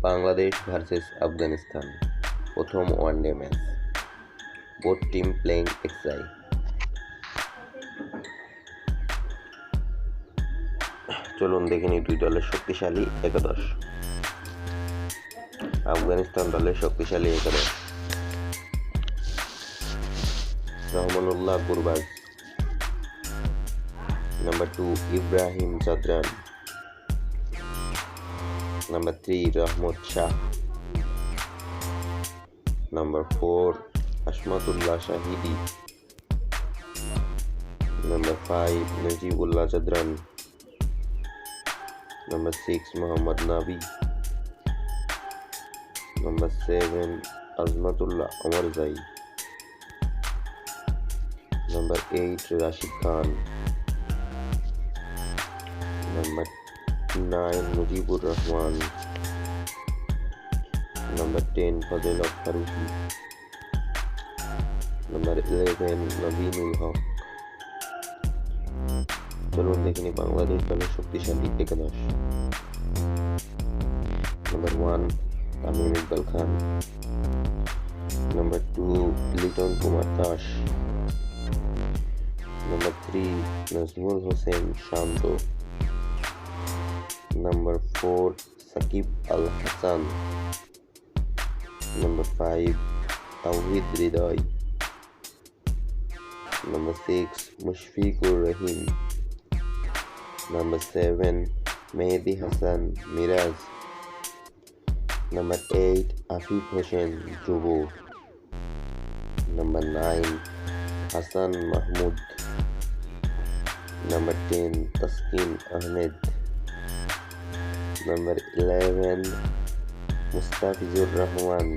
Bangladesh versus Afghanistan প্রথম one day match. Both team playing XI. চলুন দেখে নিই দুই দলের শক্তিশালী একাদশ। আফগানিস্তান দলের শক্তিশালী একাদশ: Rahmanullah Gurbaz, number 2 Ibrahim Zadran, number 3 Rahmat Shah, number 4 Hashmatullah Shahidi, number 5 Najibullah Zadran, number 6 Mohammad Nabi, number 7 Azmatullah Omarzai, number 8 Rashid Khan, number 9 Mujibur Rahman, number 10 Fazal Farooqi, number 11 Naveenul Haq. চলুন দেখে নিই বাংলাদেশ দলের শক্তিশালী একাদশ। Number 1 Tamim Iqbal Khan, number 2 Liton Kumar Das, number 3 Najmul Hossain Shanto, number 4 Shakib Al Hasan, number 5 Towhid Hridoy, number 6 Mushfiqur Rahim, number 7 Mehedi Hasan Miraj, number 8 Afif Hossain যুব, number 9 Hasan Mahmud, number 10 Taskin Ahmed, number 11 Mustafizur Rahman,